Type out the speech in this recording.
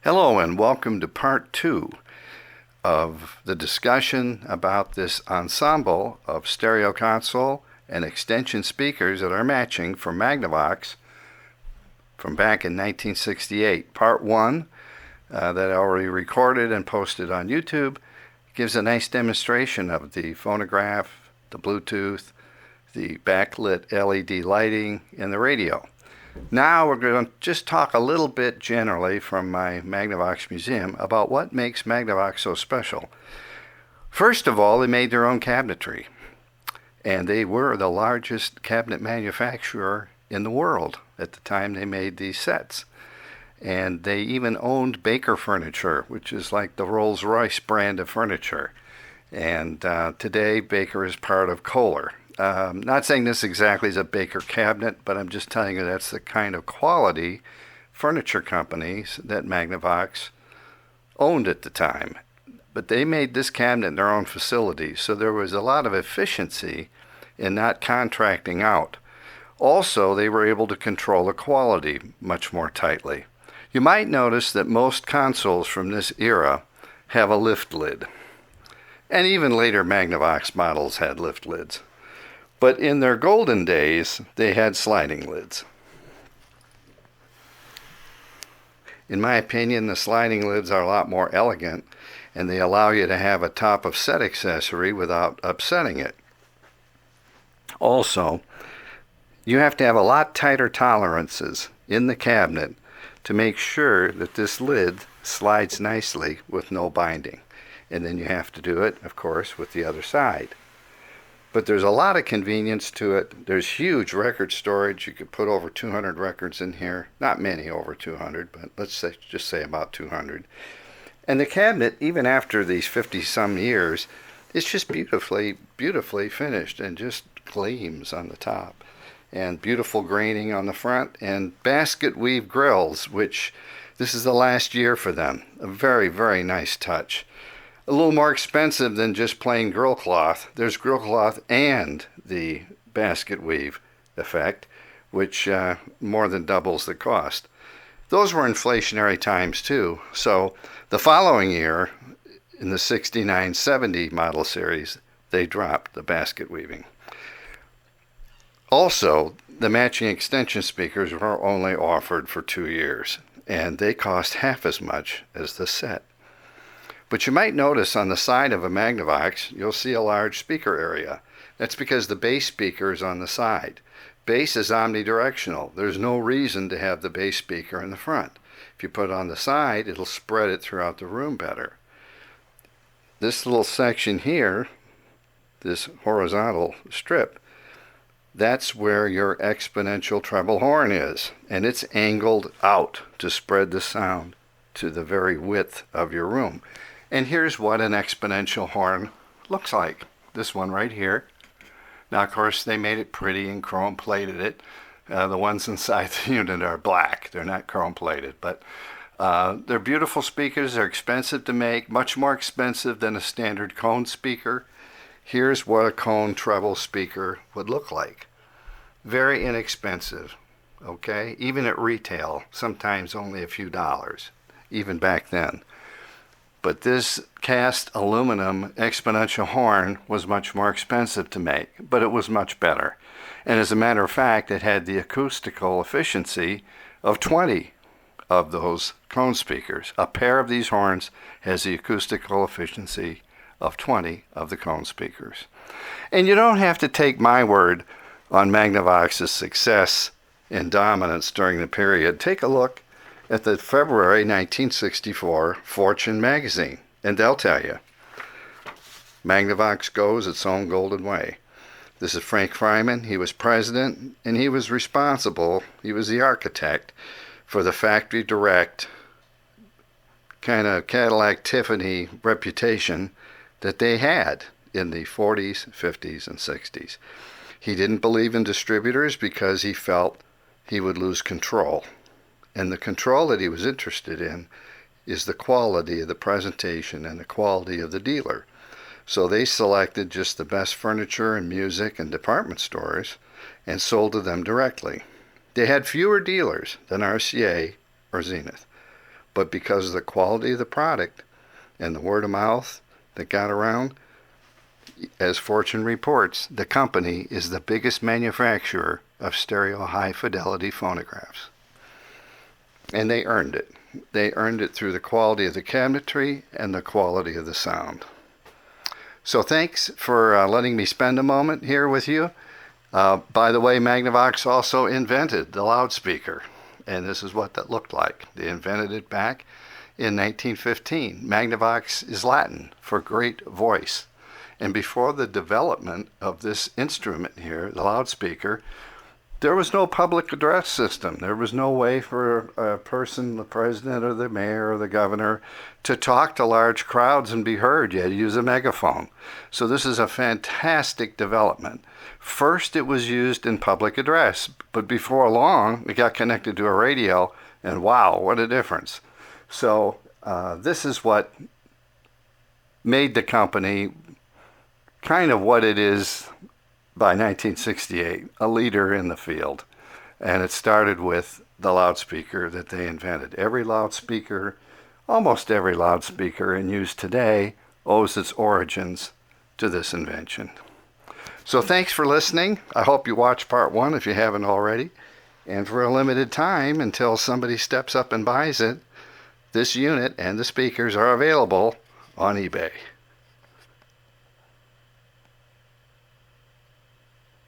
Hello and welcome to part 2 of the discussion about this ensemble of stereo console and extension speakers that are matching from Magnavox from back in 1968. Part 1 that I already recorded and posted on YouTube gives a nice demonstration of the phonograph, the Bluetooth, the backlit LED lighting, and the radio. Now we're going to just talk a little bit generally from my Magnavox museum about what makes Magnavox so special. First of all, they made their own cabinetry, and they were the largest cabinet manufacturer in the world at the time they made these sets. And they even owned Baker Furniture, which is like the Rolls-Royce brand of furniture. And today Baker is part of Kohler. Not saying this exactly is a Baker cabinet, but I'm just telling you that's the kind of quality furniture companies that Magnavox owned at the time. But they made this cabinet in their own facility, so there was a lot of efficiency in not contracting out. Also, they were able to control the quality much more tightly. You might notice that most consoles from this era have a lift lid. And even later Magnavox models had lift lids. But in their golden days, they had sliding lids. In my opinion, the sliding lids are a lot more elegant, and they allow you to have a top of set accessory without upsetting it. Also, you have to have a lot tighter tolerances in the cabinet to make sure that this lid slides nicely with no binding. And then you have to do it, of course, with the other side. But there's a lot of convenience to it. There's huge record storage. You could put over 200 records in here. Not many over 200, but just say about 200. And the cabinet, even after these 50-some years, it's just beautifully finished and just gleams on the top. And beautiful graining on the front, and basket weave grills, which this is the last year for them. A very, very nice touch. A little more expensive than just plain grill cloth. There's grill cloth and the basket weave effect, which more than doubles the cost. Those were inflationary times too. So the following year, in the 69-70 model series, they dropped the basket weaving. Also, the matching extension speakers were only offered for 2 years, and they cost half as much as the set. But you might notice on the side of a Magnavox, you'll see a large speaker area. That's because the bass speaker is on the side. Bass is omnidirectional. There's no reason to have the bass speaker in the front. If you put it on the side, it'll spread it throughout the room better. This little section here, this horizontal strip, that's where your exponential treble horn is, and it's angled out to spread the sound to the very width of your room. And here's what an exponential horn looks like. This one right here. Now, of course, they made it pretty and chrome plated it. The ones inside the unit are black. They're not chrome plated, but they're beautiful speakers. They're expensive to make, much more expensive than a standard cone speaker. Here's what a cone treble speaker would look like. Very inexpensive, okay? Even at retail, sometimes only a few dollars, even back then. But this cast aluminum exponential horn was much more expensive to make, but it was much better. And as a matter of fact, it had the acoustical efficiency of 20 of those cone speakers. A pair of these horns has the acoustical efficiency of 20 of the cone speakers. And you don't have to take my word on Magnavox's success and dominance during the period. Take a look at the February 1964 Fortune magazine, and they'll tell you, Magnavox goes its own golden way. This is Frank Fryman. He was president, and he was responsible, he was the architect for the factory direct kind of Cadillac Tiffany reputation that they had in the 40s, 50s, and 60s. He didn't believe in distributors because he felt he would lose control. And the control that he was interested in is the quality of the presentation and the quality of the dealer. So they selected just the best furniture and music and department stores and sold to them directly. They had fewer dealers than RCA or Zenith, but because of the quality of the product and the word of mouth that got around, as Fortune reports, the company is the biggest manufacturer of stereo high-fidelity phonographs. And they earned it. They earned it through the quality of the cabinetry and the quality of the sound. So thanks for letting me spend a moment here with you. By the way, Magnavox also invented the loudspeaker, and this is what that looked like. They invented it back in 1915. Magnavox is Latin for great voice. And before the development of this instrument here, the loudspeaker, there was no public address system. There was no way for a person, the president or the mayor or the governor, to talk to large crowds and be heard. You had to use a megaphone. So this is a fantastic development. First, it was used in public address, but before long, it got connected to a radio, and wow, what a difference. So this is what made the company kind of what it is by 1968, a leader in the field. And it started with the loudspeaker that they invented. Every loudspeaker, almost every loudspeaker in use today, owes its origins to this invention. So thanks for listening. I hope you watch part 1 if you haven't already. And for a limited time, until somebody steps up and buys it, this unit and the speakers are available on eBay.